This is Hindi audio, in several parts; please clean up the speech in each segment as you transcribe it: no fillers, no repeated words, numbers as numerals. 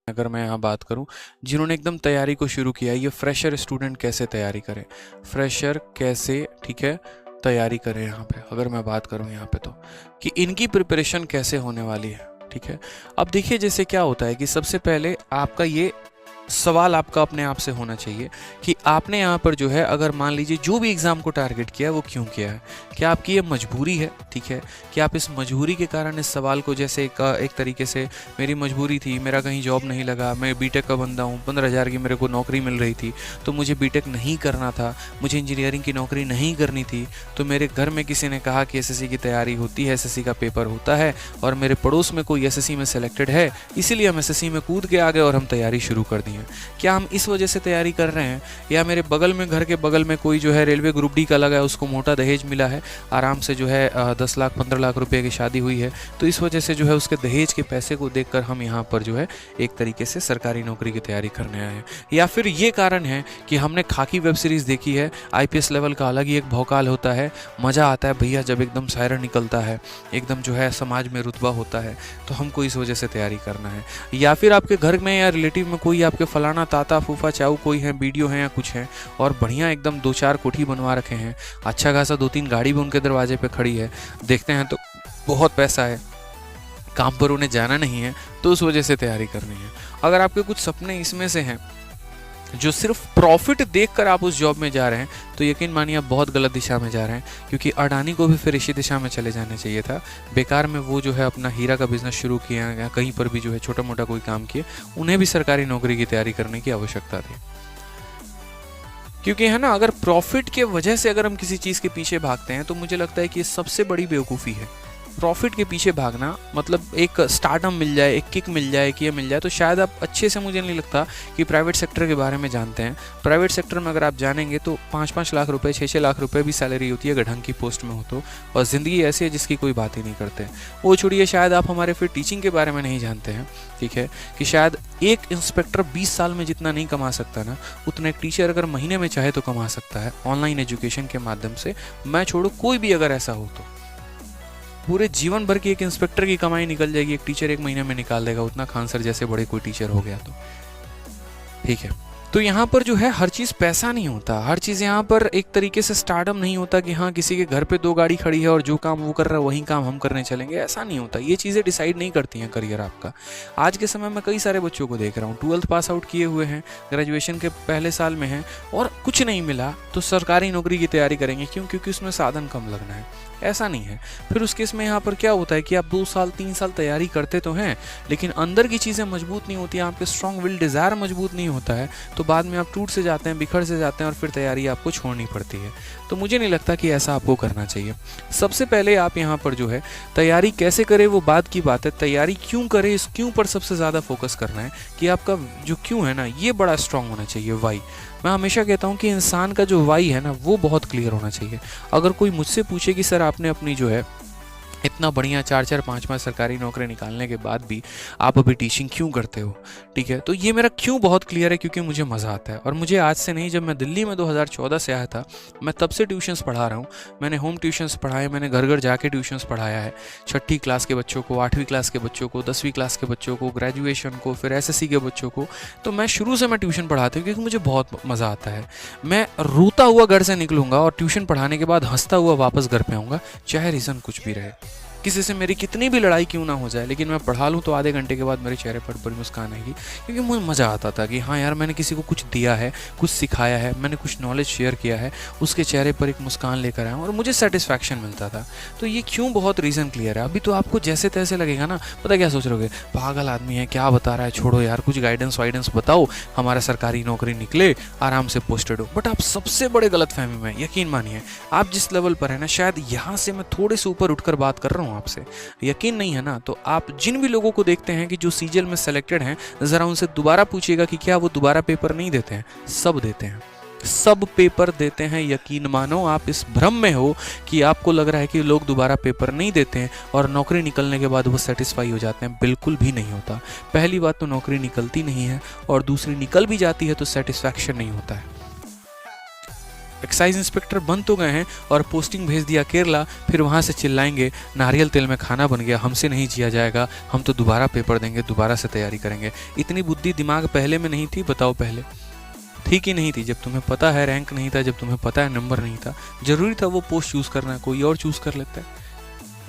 अगर मैं यहाँ बात करूँ, जिन्होंने एकदम तैयारी को शुरू किया है, ये फ्रेशर स्टूडेंट कैसे तैयारी करें, फ्रेशर कैसे, ठीक है, तैयारी करें। यहाँ पे अगर मैं बात करूँ यहाँ पे तो कि इनकी प्रिपरेशन कैसे होने वाली है, ठीक है। अब देखिए जैसे क्या होता है कि सबसे पहले आपका ये सवाल आपका अपने आप से होना चाहिए कि आपने यहाँ पर जो है, अगर मान लीजिए जो भी एग्ज़ाम को टारगेट किया है वो क्यों किया है, क्या आपकी ये मजबूरी है, ठीक है, कि आप इस मजबूरी के कारण इस सवाल को, जैसे एक तरीके से मेरी मजबूरी थी, मेरा कहीं जॉब नहीं लगा, मैं बीटेक का बंदा हूँ, 15,000 की मेरे को नौकरी मिल रही थी तो मुझे बीटेक नहीं करना था, मुझे इंजीनियरिंग की नौकरी नहीं करनी थी, तो मेरे घर में किसी ने कहा कि एसएससी की तैयारी होती है, एसएससी का पेपर होता है और मेरे पड़ोस में कोई एसएससी में सेलेक्टेड है, इसीलिए हम एसएससी में कूद के आ गए और हम तैयारी शुरू कर दी है। क्या हम इस वजह से तैयारी कर रहे हैं, या मेरे बगल में, घर के बगल में कोई जो है रेलवे ग्रुप डी का लगा है, उसको मोटा दहेज मिला है, आराम से जो है 10 लाख 15 लाख रुपए की शादी हुई है, तो इस वजह से जो है उसके दहेज के पैसे को देखकर हम यहाँ पर जो है एक तरीके से सरकारी नौकरी की तैयारी करने आए हैं। या फिर ये कारण है कि हमने खाकी वेब सीरीज़ देखी है, आईपीएस लेवल का अलग ही एक भौकाल होता है, मज़ा आता है भैया जब एकदम सायरन निकलता है, एकदम जो है समाज में रुतबा होता है, तो हमको इस वजह से तैयारी करना है। या फिर आपके घर में या रिलेटिव में कोई आपके फलाना ताता फूफा चाऊ कोई है, वीडियो है या कुछ है, और बढ़िया एकदम 2-4 कोठी बनवा रखे हैं, अच्छा खासा 2-3 गाड़ी भी उनके दरवाजे पे खड़ी है, देखते हैं तो बहुत पैसा है, काम पर उन्हें जाना नहीं है, तो उस वजह से तैयारी करनी है। अगर आपके कुछ सपने इसमें से हैं जो सिर्फ प्रॉफिट देखकर आप उस जॉब में जा रहे हैं, तो यकीन मानिए आप बहुत गलत दिशा में जा रहे हैं, क्योंकि अडानी को भी फिर इसी दिशा में चले जाने चाहिए था। बेकार में वो जो है अपना हीरा का बिजनेस शुरू किया या कहीं पर भी जो है छोटा मोटा कोई काम किए, उन्हें भी सरकारी नौकरी की तैयारी करने की आवश्यकता थी। क्योंकि है ना, अगर प्रॉफिट के वजह से अगर हम किसी चीज़ के पीछे भागते हैं तो मुझे लगता है कि ये सबसे बड़ी बेवकूफ़ी है। प्रॉफिट के पीछे भागना मतलब एक स्टार्टअप मिल जाए, एक किक मिल जाए, कि ये मिल जाए, तो शायद आप अच्छे से, मुझे नहीं लगता कि प्राइवेट सेक्टर के बारे में जानते हैं। प्राइवेट सेक्टर में अगर आप जानेंगे तो 5-5 लाख रुपए, 6-6 लाख रुपए भी सैलरी होती है अगर ढंग की पोस्ट में हो तो, और ज़िंदगी ऐसी है जिसकी कोई बात ही नहीं करते। वो छोड़िए, शायद आप हमारे फिर टीचिंग के बारे में नहीं जानते हैं, ठीक है, कि शायद एक इंस्पेक्टर 20 साल में जितना नहीं कमा सकता ना, उतना एक टीचर अगर महीने में चाहे तो कमा सकता है ऑनलाइन एजुकेशन के माध्यम से। मैं छोड़ो कोई भी अगर ऐसा हो तो पूरे जीवन भर की एक इंस्पेक्टर की कमाई निकल जाएगी, एक टीचर एक महीने में निकाल देगा उतना, खान सर जैसे बड़े कोई टीचर हो गया तो, ठीक है। तो यहाँ पर जो है हर चीज़ पैसा नहीं होता, हर चीज़ यहाँ पर एक तरीके से स्टार्टअप नहीं होता कि हाँ किसी के घर पे 2 गाड़ी खड़ी है और जो काम वो कर रहा है वही काम हम करने चलेंगे, ऐसा नहीं होता। ये चीज़ें डिसाइड नहीं करती हैं करियर आपका। आज के समय में कई सारे बच्चों को देख रहा हूँ, 12th पास आउट किए हुए हैं, ग्रेजुएशन के पहले साल में हैं और कुछ नहीं मिला तो सरकारी नौकरी की तैयारी करेंगे। क्यों? क्योंकि उसमें साधन कम लगना है। ऐसा नहीं है। फिर उस केस में यहाँ पर क्या होता है कि आप 2 साल 3 साल तैयारी करते तो हैं, लेकिन अंदर की चीज़ें मजबूत नहीं होती, आपके स्ट्रॉन्ग विल डिज़ायर मजबूत नहीं होता है, तो बाद में आप टूट से जाते हैं, बिखर से जाते हैं और फिर तैयारी आपको छोड़नी पड़ती है। तो मुझे नहीं लगता कि ऐसा आपको करना चाहिए। सबसे पहले आप यहाँ पर जो है तैयारी कैसे करें वो बाद की बात है, तैयारी क्यों करें इस क्यों पर सबसे ज़्यादा फोकस करना है कि आपका जो क्यों है ना ये बड़ा स्ट्रांग होना चाहिए। वाई, मैं हमेशा कहता हूँ कि इंसान का जो वाई है ना वो बहुत क्लियर होना चाहिए। अगर कोई मुझसे पूछे कि सर आपने अपनी जो है इतना बढ़िया 4-4 5-5 सरकारी नौकरी निकालने के बाद भी आप अभी टीचिंग क्यों करते हो, ठीक है, तो ये मेरा क्यों बहुत क्लियर है, क्योंकि मुझे मज़ा आता है। और मुझे आज से नहीं, जब मैं दिल्ली में 2014 से आया था मैं तब से ट्यूशन्स पढ़ा रहा हूँ। मैंने होम ट्यूशन्स पढ़ाए, मैंने घर घर जाके ट्यूशन्स पढ़ाया है, 6ठी क्लास के बच्चों को, 8वीं क्लास के बच्चों को, 10वीं क्लास के बच्चों को, ग्रेजुएशन को, फिर SSC के बच्चों को। तो मैं शुरू से मैं ट्यूशन पढ़ाता हूँ क्योंकि मुझे बहुत मज़ा आता है। मैं रोता हुआ घर से निकलूँगा और ट्यूशन पढ़ाने के बाद हंसता हुआ वापस घर पे आऊँगा, चाहे रीज़न कुछ भी रहे, किसी से मेरी कितनी भी लड़ाई क्यों ना हो जाए, लेकिन मैं पढ़ा लूँ तो आधे घंटे के बाद मेरे चेहरे पर बड़ी मुस्कान आएगी, क्योंकि मुझे मज़ा आता था कि हाँ यार मैंने किसी को कुछ दिया है, कुछ सिखाया है, मैंने कुछ नॉलेज शेयर किया है, उसके चेहरे पर एक मुस्कान लेकर आया और मुझे सेटिस्फैक्शन मिलता था। तो ये क्यों बहुत रीज़न क्लियर है। अभी तो आपको जैसे तैसे लगेगा ना, पता क्या सोच रहोगे, पागल आदमी है, क्या बता रहा है, छोड़ो यार, कुछ गाइडेंस वाइडेंस बताओ, हमारा सरकारी नौकरी निकले, आराम से पोस्टेड हो। बट आप सबसे बड़े गलतफहमी में, यकीन मानिए, आप जिस लेवल पर है ना, शायद यहाँ से मैं थोड़े से ऊपर उठकर बात कर रहा हूँ आपसे, यकीन नहीं है ना, तो आप जिन भी लोगों को देखते हैं कि जो सीजीएल में सेलेक्टेड हैं, ज़रा उनसे दोबारा पूछिएगा कि क्या वो दोबारा पेपर नहीं देते हैं। सब देते हैं, सब पेपर देते हैं। यकीन मानो, आप इस भ्रम में हो कि आपको लग रहा है कि लोग दोबारा पेपर नहीं देते हैं और नौकरी निकलने के बाद वो सेटिस्फाई हो जाते हैं। बिल्कुल भी नहीं होता। पहली बात तो नौकरी निकलती नहीं है, और दूसरी निकल भी जाती है तो सेटिस्फैक्शन नहीं होता है। एक्साइज इंस्पेक्टर बन तो गए हैं और पोस्टिंग भेज दिया केरला, फिर वहाँ से चिल्लाएंगे नारियल तेल में खाना बन गया, हमसे नहीं जिया जाएगा, हम तो दोबारा पेपर देंगे, दोबारा से तैयारी करेंगे। इतनी बुद्धि दिमाग पहले में नहीं थी? बताओ पहले थी कि नहीं थी? जब तुम्हें पता है रैंक नहीं था, जब तुम्हें पता है नंबर नहीं था, जरूरी था वो पोस्ट चूज़ करना? कोई और चूज़ कर लेता है।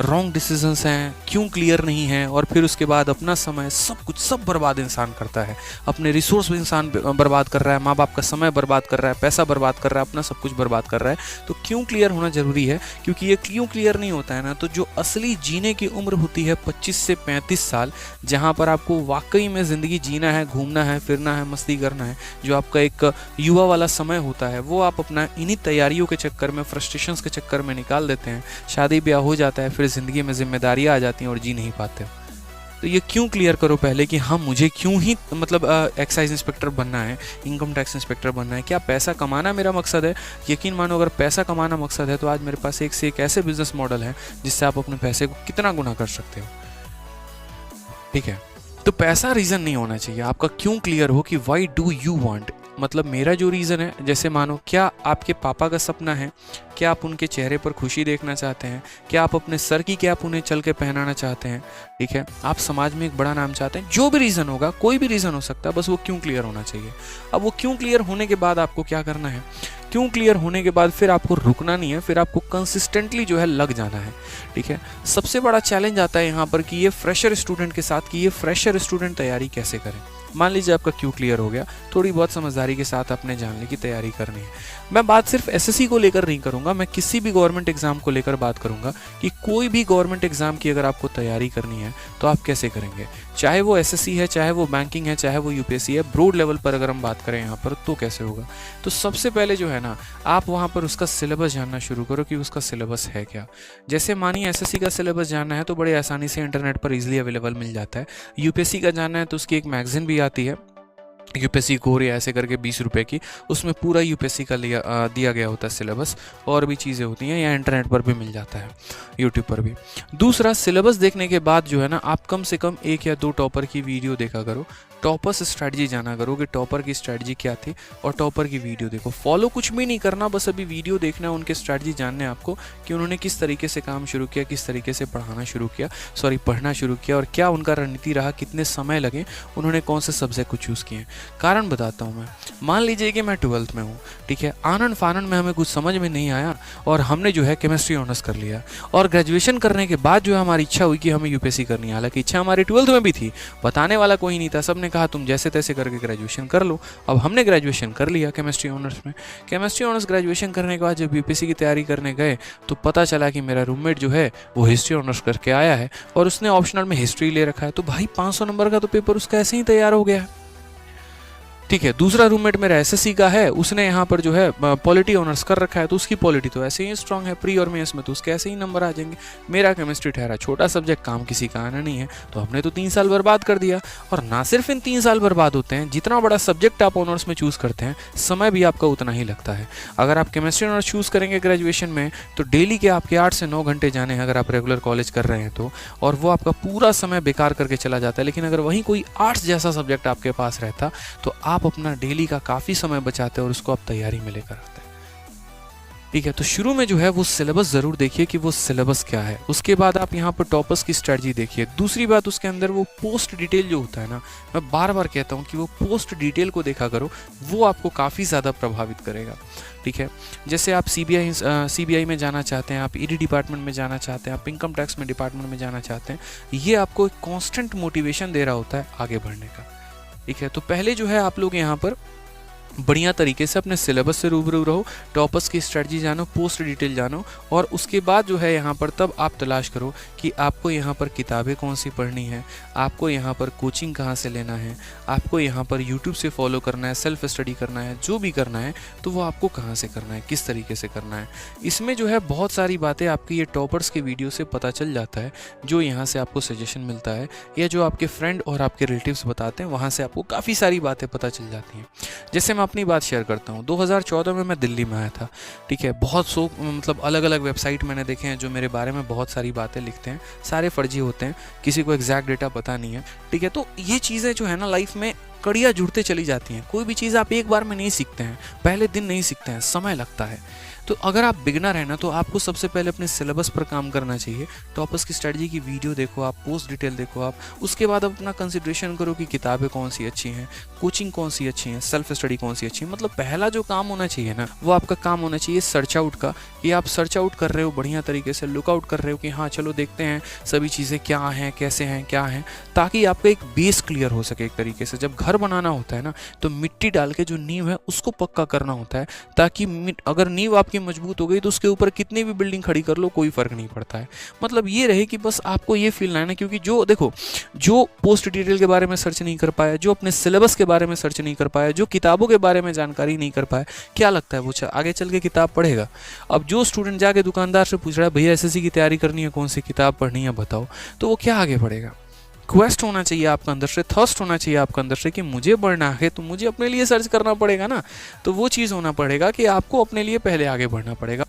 रॉन्ग डिसीजंस हैं, क्यों क्लियर नहीं है, और फिर उसके बाद अपना समय सब कुछ सब बर्बाद इंसान करता है। अपने रिसोर्स भी इंसान बर्बाद कर रहा है, माँ बाप का समय बर्बाद कर रहा है, पैसा बर्बाद कर रहा है, अपना सब कुछ बर्बाद कर रहा है। तो क्यों क्लियर होना जरूरी है? क्योंकि ये क्यों क्लियर नहीं होता है ना, तो जो असली जीने की उम्र होती है 25 से 35 साल, जहाँ पर आपको वाकई में ज़िंदगी जीना है, घूमना है, फिरना है, मस्ती करना है, जो आपका एक युवा वाला समय होता है, वो आप अपना इन्हीं तैयारियों के चक्कर में, फ्रस्ट्रेशंस के चक्कर में निकाल देते हैं। शादी ब्याह हो जाता है, फिर ज़िंदगी में जिम्मेदारियां आ जाती हैं और जी नहीं पाते हो। तो ये क्यों क्लियर करो पहले कि हाँ मुझे क्यों ही मतलब एक्साइज इंस्पेक्टर बनना है, इनकम टैक्स इंस्पेक्टर बनना है। क्या पैसा कमाना मेरा मकसद है? यकीन मानो अगर पैसा कमाना मकसद है तो आज मेरे पास एक से एक ऐसे बिजनेस मॉडल हैं जिससे आप अपने पैसे को कितना गुना कर सकते हो। ठीक है, तो पैसा रीज़न नहीं होना चाहिए, आपका क्यों क्लियर हो कि वाई डू यू वांट। मतलब मेरा जो रीज़न है, जैसे मानो क्या आपके पापा का सपना है, क्या आप उनके चेहरे पर खुशी देखना चाहते हैं, क्या आप अपने सर की कैप उन्हें चल के पहनाना चाहते हैं, ठीक है, आप समाज में एक बड़ा नाम चाहते हैं, जो भी रीज़न होगा, कोई भी रीज़न हो सकता है, बस वो क्यों क्लियर होना चाहिए। अब वो क्यों क्लियर होने के बाद आपको क्या करना है? क्यों क्लियर होने के बाद फिर आपको रुकना नहीं है, फिर आपको कंसिस्टेंटली जो है लग जाना है। ठीक है, सबसे बड़ा चैलेंज आता है यहाँ पर कि ये फ्रेशर स्टूडेंट के साथ कि ये फ्रेशर स्टूडेंट तैयारी कैसे करें। मान लीजिए आपका क्यों क्लियर हो गया, थोड़ी बहुत समझदारी के साथ अपने जानने की तैयारी करनी है। मैं बात सिर्फ एसएससी को लेकर नहीं करूंगा, मैं किसी भी गवर्नमेंट एग्जाम को लेकर बात करूंगा कि कोई भी गवर्नमेंट एग्जाम की अगर आपको तैयारी करनी है तो आप कैसे करेंगे। चाहे वो एसएससी है, चाहे वो बैंकिंग है, चाहे वो यूपीएससी है, ब्रॉड लेवल पर अगर हम बात करें यहाँ पर तो कैसे होगा। तो सबसे पहले जो है ना, आप वहाँ पर उसका सिलेबस जानना शुरू करो कि उसका सिलेबस है क्या। जैसे मानिए एसएससी का सिलेबस जानना है तो बड़े आसानी से इंटरनेट पर इजीली अवेलेबल मिल जाता है। यूपीएससी का जानना है तो उसकी एक मैगजीन भी आती है, यूपीएससी कोर या ऐसे करके 20 रुपए की, उसमें पूरा यूपीएससी का दिया गया होता है सिलेबस, और भी चीज़ें होती हैं, या इंटरनेट पर भी मिल जाता है, यूट्यूब पर भी। दूसरा, सिलेबस देखने के बाद जो है ना, आप कम से कम 1 या 2 टॉपर की वीडियो देखा करो, टॉपर्स स्ट्रैटेजी जाना करो कि टॉपर की स्ट्रैटेजी क्या थी, और टॉपर की वीडियो देखो। फॉलो कुछ भी नहीं करना, बस अभी वीडियो देखना है, उनके स्ट्रैटेजी जानने आपको कि उन्होंने किस तरीके से काम शुरू किया, किस तरीके से पढ़ना शुरू किया, और क्या उनका रणनीति रहा, कितने समय लगे, उन्होंने कौन से सब्जेक्ट को चूज़ किए। कारण बताता हूँ मैं, मान लीजिए कि मैं 12th में हूँ, ठीक है, आनंद फानंद में हमें कुछ समझ में नहीं आया और हमने जो है केमिस्ट्री ऑनर्स कर लिया, और ग्रेजुएशन करने के बाद जो है हमारी इच्छा हुई कि हमें यूपीएससी करनी है। हालांकि इच्छा हमारी 12th में भी थी, बताने वाला कोई नहीं था, सबने कहा तुम जैसे तैसे करके ग्रेजुएशन कर लो। अब हमने ग्रेजुएशन कर लिया केमिस्ट्री ऑनर्स में। केमिस्ट्री ऑनर्स ग्रेजुएशन करने के बाद जब यूपीएससी की तैयारी करने गए तो पता चला कि मेरा रूममेट जो है वो हिस्ट्री ऑनर्स करके आया है और उसने ऑप्शनल में हिस्ट्री ले रखा है। तो भाई 500 नंबर का तो पेपर उसका ऐसे ही तैयार हो गया है। ठीक है, दूसरा रूममेट मेरा एसएससी का है, उसने यहाँ पर जो है पॉलिटी ऑनर्स कर रखा है, तो उसकी पॉलिटी तो ऐसे ही स्ट्रांग है, प्री और मेंस में तो उसके ऐसे ही नंबर आ जाएंगे। मेरा केमिस्ट्री ठहरा छोटा सब्जेक्ट, काम किसी का आना नहीं है, तो हमने तो 3 साल बर्बाद कर दिया। और ना सिर्फ इन 3 साल बर्बाद होते हैं, जितना बड़ा सब्जेक्ट आप ऑनर्स में चूज़ करते हैं समय भी आपका उतना ही लगता है। अगर आप केमिस्ट्री ऑनर्स चूज़ करेंगे ग्रेजुएशन में तो डेली के आपके 8 से 9 घंटे जाने हैं अगर आप रेगुलर कॉलेज कर रहे हैं तो, और वो आपका पूरा समय बेकार करके चला जाता है। लेकिन अगर वहीं कोई आर्ट्स जैसा सब्जेक्ट आपके पास रहता तो आप अपना डेली का काफ़ी समय बचाते हैं और उसको आप तैयारी में लेकर आते हैं। ठीक है, तो शुरू में जो है वो सिलेबस ज़रूर देखिए कि वो सिलेबस क्या है। उसके बाद आप यहाँ पर टॉपर्स की स्ट्रेटजी देखिए। दूसरी बात, उसके अंदर वो पोस्ट डिटेल जो होता है ना, मैं बार बार कहता हूँ कि वो पोस्ट डिटेल को देखा करो, वो आपको काफ़ी ज़्यादा प्रभावित करेगा। ठीक है, जैसे आप सीबीआई में जाना चाहते हैं, आप ईडी डिपार्टमेंट में जाना चाहते हैं, आप इनकम टैक्स में डिपार्टमेंट में जाना चाहते हैं, ये आपको एक कॉन्स्टेंट मोटिवेशन दे रहा होता है आगे बढ़ने का। ठीक है, तो पहले जो है आप लोग यहाँ पर बढ़िया तरीके से अपने सिलेबस से रूबरू रहो, टॉपर्स की स्ट्रेटजी जानो, पोस्ट डिटेल जानो, और उसके बाद जो है यहाँ पर तब आप तलाश करो कि आपको यहाँ पर किताबें कौन सी पढ़नी है, आपको यहाँ पर कोचिंग कहाँ से लेना है, आपको यहाँ पर यूट्यूब से फॉलो करना है, सेल्फ स्टडी करना है, जो भी करना है तो वो आपको कहाँ से करना है, किस तरीके से करना है। इसमें जो है बहुत सारी बातें आपकी ये टॉपर्स के वीडियो से पता चल जाता है, जो यहाँ से आपको सजेशन मिलता है, या जो आपके फ्रेंड और आपके रिलेटिव्स बताते हैं, वहाँ से आपको काफ़ी सारी बातें पता चल जाती हैं। जैसे मैं अपनी बात शेयर करता हूँ, 2014 में मैं दिल्ली में आया था। ठीक है, बहुत मतलब अलग अलग वेबसाइट मैंने देखे हैं जो मेरे बारे में बहुत सारी बातें लिखते हैं, सारे फर्जी होते हैं, किसी को एग्जैक्ट डेटा पता नहीं है। ठीक है, तो ये चीज़ें जो है ना लाइफ में कड़ियाँ जुड़ते चली जाती हैं। कोई भी चीज़ आप एक बार में नहीं सीखते हैं, पहले दिन नहीं सीखते हैं, समय लगता है। तो अगर आप बिगनर हैं ना, तो आपको सबसे पहले अपने सिलेबस पर काम करना चाहिए। टॉपर्स की स्ट्रेटजी की वीडियो देखो आप, पोस्ट डिटेल देखो आप, उसके बाद अपना कंसिडरेशन करो कि किताबें कौन सी अच्छी हैं, कोचिंग कौन सी अच्छी हैं, सेल्फ स्टडी कौन सी अच्छी है। मतलब पहला जो काम होना चाहिए ना, वो आपका काम होना चाहिए सर्च आउट का, कि आप सर्च आउट कर रहे हो बढ़िया तरीके से, लुकआउट कर रहे हो कि हाँ चलो देखते हैं सभी चीज़ें क्या हैं, कैसे हैं, क्या हैं, ताकि आपका एक बेस क्लियर हो सके एक तरीके से। जब घर बनाना होता है ना, तो मिट्टी डाल के जो नींव है उसको पक्का करना होता है, ताकि अगर नींव आपकी मजबूत हो गई तो उसके ऊपर कितनी भी बिल्डिंग खड़ी कर लो कोई फर्क नहीं पड़ता है। मतलब ये रहे कि बस आपको ये फील ना है, क्योंकि जो देखो, जो पोस्ट डिटेल के बारे में सर्च नहीं कर पाया, जो अपने सिलेबस के बारे में सर्च नहीं कर पाया, जो किताबों के बारे में जानकारी नहीं कर पाया, क्या लगता है वो आगे चल के किताब पढ़ेगा? अब जो स्टूडेंट जाके दुकानदार से पूछ रहा है भैया एसएससी की तैयारी करनी है, कौन सी किताब पढ़नी है बताओ, तो वो क्या आगे पढ़ेगा? क्वेस्ट होना चाहिए आपका अंदर से, थर्स्ट होना चाहिए आपका अंदर से कि मुझे बढ़ना है तो मुझे अपने लिए सर्च करना पड़ेगा ना। तो वो चीज़ होना पड़ेगा कि आपको अपने लिए पहले आगे बढ़ना पड़ेगा।